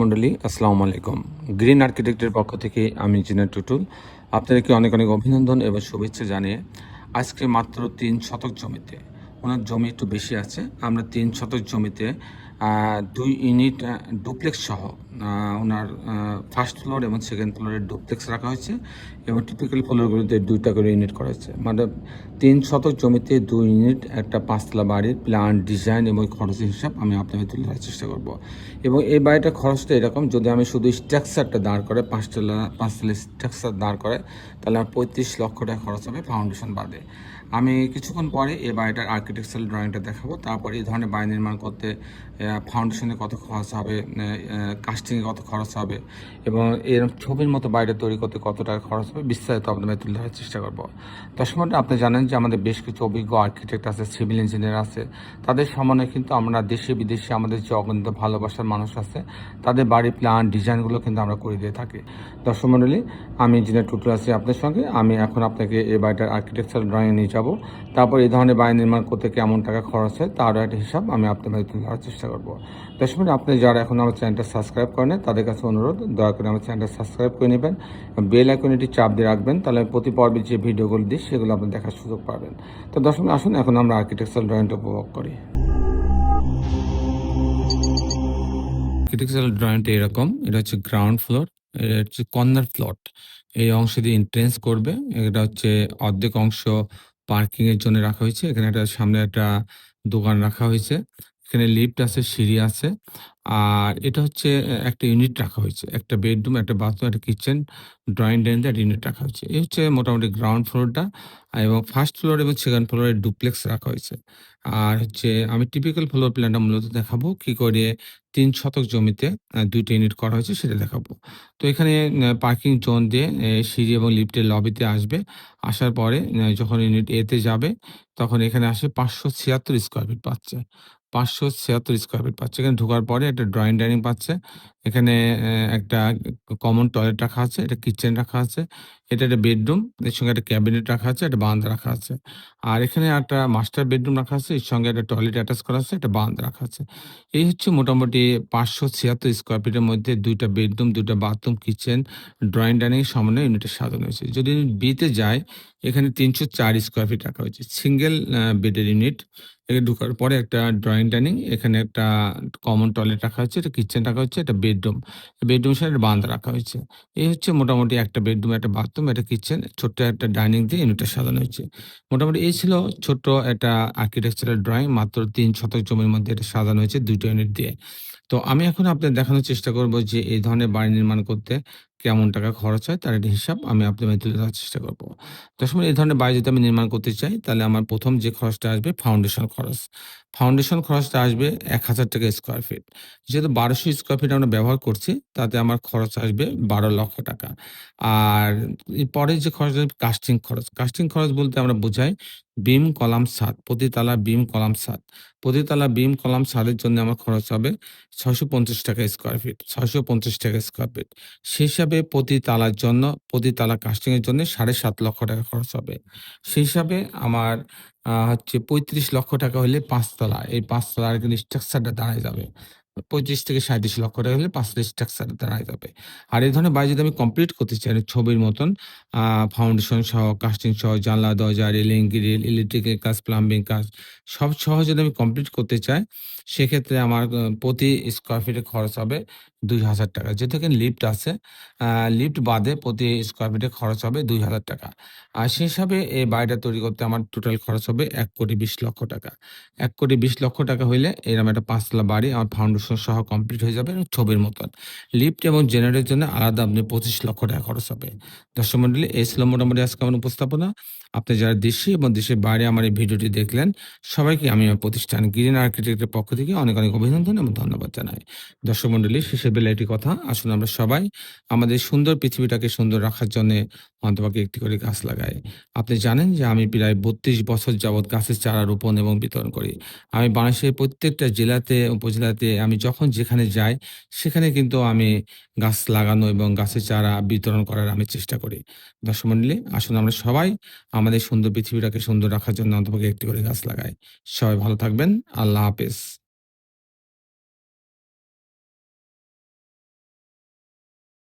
মন্ডলী আসসালামু আলাইকুম। গ্রিন আর্কিটেক্টের পক্ষ থেকে আমি জিনাত টুটুল। আপনাদেরকে অনেক অনেক অভিনন্দন এবং শুভেচ্ছা জানিয়ে আজকে মাত্র ৩ শতক জমিতে, ওনার জমি একটু বেশি আছে, আমরা ৩ শতক জমিতে ২ ইউনিট ডুপ্লেক্স সহ ওনার ফার্স্ট ফ্লোর এবং সেকেন্ড ফ্লোরের ডুপ্লেক্স রাখা হয়েছে এবং টিপিক্যাল ফ্লোরগুলোতে 2টা করে ইউনিট করা হয়েছে। মানে ৩ শতক জমিতে 2 ইউনিট একটা 5তলা বাড়ির প্ল্যান, ডিজাইন এবং খরচের হিসাব আমি আপনাকে তুলে ধরার চেষ্টা করব। এবং এই বাড়িটার খরচটা এরকম, যদি আমি শুধু স্ট্রাকচারটা দাঁড় করে 5তলা স্ট্রাকচার দাঁড় করে তাহলে আমার 35 লক্ষ টাকা খরচ হবে ফাউন্ডেশন বাদে। আমি কিছুক্ষণ পরে এই বাড়িটার আর্কিটেকচারাল ড্রয়িংটা দেখাবো। তারপরে এই ধরনের বাড়ি নির্মাণ করতে ফাউন্ডেশনে কত খরচ হবে, কাস্টিংয়ে কত খরচ হবে এবং এর ছবির মতো বাড়িটা তৈরি করতে কত টাকা খরচ হবে বিস্তারিত আপনাদের তুলে ধরার চেষ্টা করবো। দর্শক মণ্ডলী, আপনি জানেন যে আমাদের বেশ কিছু অভিজ্ঞ আর্কিটেক্ট আছে, সিভিল ইঞ্জিনিয়ার আছে, তাদের সামনে কিন্তু আমরা দেশে বিদেশে আমাদের যে অগণিত ভালোবাসার মানুষ আছে তাদের বাড়ির প্ল্যান ডিজাইনগুলো কিন্তু আমরা করে দিয়ে থাকি। দর্শক মণ্ডলী, আমি ইঞ্জিনিয়ার টুটুল আছি আপনার সঙ্গে। আমি এখন আপনাকে এই বাড়িটার আর্কিটেকচারাল ড্রয়িং নিয়ে যাব। তারপর এই ধরনের বাড়ি নির্মাণ করতে কেমন টাকা খরচ হয় তারও একটা হিসাব আমি আপনাদের তুলে ধরার চেষ্টা করবো। দর্শক মণ্ডলী, আপনি যারা এখন আমার চ্যানেলটা সাবস্ক্রাইব করেন তাদের কাছে অনুরোধ, দয়া করে আমার চ্যানেলটা সাবস্ক্রাইব করে নেবেন, বেল আইকনটি চাপ দিয়ে রাখবেন, তাহলে প্রতি পর্বে যে ভিডিওগুলো দিই সেগুলো আপনি দেখার সুযোগ পাবেন। তো দর্শক আসুন এখন আমরা আর্কিটেকচারাল ড্রয়িংটা উপভোগ করি। আর্কিটেকচারাল ড্রয়িংটা এরকম, এটা হচ্ছে গ্রাউন্ড ফ্লোর, এটা হচ্ছে কর্নার প্লট। এই অংশ দিয়ে এন্ট্রেন্স করবে, এটা হচ্ছে অর্ধেক অংশ পার্কিং এর জন্য রাখা হয়েছে। এখানে একটা সামনে একটা দোকান রাখা হয়েছে, এখানে লিফট আছে, সিঁড়ি আছে। আর এটা হচ্ছে একটা ইউনিট রাখা হয়েছে, একটা বেডরুম, একটা বাথরুম, একটা কিচেন, ড্রয়িং ডাইনিং একটা ইউনিট রাখা হয়েছে। এই হচ্ছে মোটামুটি গ্রাউন্ড ফ্লোরটা। এবং ফার্স্ট ফ্লোর এবং সেকেন্ড ফ্লোরে ডুপ্লেক্স রাখা হয়েছে। আর হচ্ছে আমি টিপিক্যাল ফ্লোর প্ল্যানটা মূলত দেখাবো, কি করে ৩ শতক জমিতে ২টা ইউনিট করা হয়েছে সেটা দেখাবো। তো এখানে পার্কিং জোন দিয়ে সিঁড়ি এবং লিফটের লবিতে আসবে। আসার পরে যখন ইউনিট এ তে যাবে তখন এখানে আসে ৫৭৬ স্কয়ার ফিট পাচ্ছে। ৫৭৬ স্কয়ার ফিট পাচ্ছে। এখানে ঢোকার পরে একটা ড্রয়িং ডাইনিং পাচ্ছে। এখানে একটা কমন টয়লেট রাখা আছে, একটা কিচেন রাখা আছে। এটা একটা বেডরুম, এর সঙ্গে একটা ক্যাবিনেট রাখা আছে, একটা বারান্দা রাখা আছে। আর এখানে একটা মাস্টার বেডরুম রাখা আছে, এর সঙ্গে একটা টয়লেট অ্যাটাচ করা আছে, একটা বারান্দা রাখা আছে। এই হচ্ছে মোটামুটি ৫৭৬ স্কয়ার ফিটের মধ্যে ২টা বেডরুম, ২টা বাথরুম, কিচেন, ড্রয়িং ডাইনিং সমন্বয়ে ইউনিটটা সাজানো হয়েছে। যদি ইউনিট বি তে যায় এখানে ৩০৪ স্কয়ার ফিট রাখা হয়েছে। সিঙ্গেল বেডের ইউনিট। এখানে ঢোকার পরে একটা ড্রয়িং ডাইনিং, এখানে একটা কমন টয়লেট রাখা হচ্ছে, একটা কিচেন রাখা হচ্ছে, একটা বেডরুম। বেডরুমের সাথে একটা বারান্দা রাখা হয়েছে। এই হচ্ছে মোটামুটি একটা বেডরুম, একটা বাথরুম, একটা কিচেন, ছোট্ট একটা ডাইনিং দিয়ে ইউনিটটা সাজানো হয়েছে। মোটামুটি এই ছিল ছোট্ট একটা আর্কিটেকচারাল ড্রয়িং। মাত্র ৩ শতক জমির মধ্যে এটা সাজানো হয়েছে ২টা ইউনিট দিয়ে। তো আমি এখন আপনাদের দেখানোর চেষ্টা করব যে এই ধরনের বাড়ি নির্মাণ করতে কেমন টাকা খরচ হয় তার একটা হিসাব আমি আপনাদের তুলে ধরার চেষ্টা করব। দর্শক, এই ধরনের বাড়ি যদি আমি নির্মাণ করতে চাই তাহলে আমার ১ম যে খরচটা আসবে ফাউন্ডেশন খরচ। ফাউন্ডেশন খরচটা আসবে ৳১,০০০ স্কয়ার ফিট। যেহেতু ১২০০ স্কয়ার ফিট আমরা ব্যবহার করছি তাতে আমার খরচ আসবে ৳১২,০০,০০০। আর এর পরে যে খরচ আসবে কাস্টিং খরচ। কাস্টিং খরচ বলতে আমরা বোঝাই বিম, কলাম, ছাদ। প্রতি তালা বিম, কলাম, ছাদ। প্রতি তালা বিম, কলাম, ছাদের জন্য আমার খরচ হবে ৳৬৫০ স্কয়ার ফিট। ৳৬৫০ square feet. সেই হিসাবে প্রতি তালার জন্য, প্রতি তালা কাস্টিং এর জন্য ৳৭,৫০,০০০ খরচ হবে। সেই হিসাবে আমার হচ্ছে ৳৩৫,০০,০০০ হইলে ৫ তলা। এই ৫ তলার কিন্তু স্ট্রাকচারটা দাঁড়ায় যাবে। ৩৫ থেকে ৩৭ লক্ষ টাকা হলে ৫ তলা স্ট্রাকচার দাঁড়ায় যাবে। আর এই ধরনের বাড়ি যদি আমি কমপ্লিট করতে চাই ছবির মতন, আ ফাউন্ডেশন সহ, কাস্টিং সহ, জানলা, দরজা, রেলিং, গ্রিল, ইলেকট্রিকের কাজ, প্লাম্বিং কাজ সব সহ যদি আমি কমপ্লিট করতে চাই, সেক্ষেত্রে আমার প্রতি স্কয়ার ফিটে খরচ হবে ৳২,০০০। যেহেতু এখানে লিফট আছে, আ লিফট বাদে প্রতি স্কয়ার ফিটে খরচ হবে ৳২,০০০। আর সেই হিসাবে এই বাড়িটা তৈরি করতে আমার টোটাল খরচ হবে ৳১,২০,০০,০০০। ৳১,২০,০০,০০০ হইলে এরকম একটা ৫ তলা বাড়ি আমার ফাউন্ডেশন সহ কমপ্লিট হয়ে যাবে ছবির মতন। লিফট এবং জেনারেটরের জন্য আলাদা আপনি ৳২৫,০০,০০০ খরচ হবে। দর্শক মন্ডলী, এই ছিল মোটামুটি আজকে আমার উপস্থাপনা। আপনি যারা দেশে এবং দেশের বাইরে আমার এই ভিডিওটি দেখলেন, সবাইকে আমি আমার প্রতিষ্ঠান গ্রিন আর্কিটেক্টের পক্ষ থেকে অনেক অনেক অভিনন্দন এবং ধন্যবাদ জানাই। দর্শক মন্ডলী, শেষের বেলায় একটি কথা, আসুন আমরা সবাই আমাদের সুন্দর পৃথিবীটাকে সুন্দর রাখার জন্যে অন্ততপক্ষে একটি করে গাছ লাগাই। আপনি জানেন যে আমি প্রায় ৩২ বছর যাবৎ গাছের চারা রোপণ এবং বিতরণ করি। আমি বাংলাদেশের প্রত্যেকটা জেলাতে, উপজেলাতে আমি যখন যেখানে যাই সেখানে কিন্তু আমি গাছ লাগানো এবং গাছের চারা বিতরণ করার আমি চেষ্টা করি। দর্শক মন্ডলী, আসুন আমরা সবাই আমাদের সুন্দর পৃথিবীটাকে সুন্দর রাখার জন্য অন্ততপক্ষে একটি করে গাছ লাগাই। সবাই ভালো থাকবেন। আল্লাহ হাফেজ।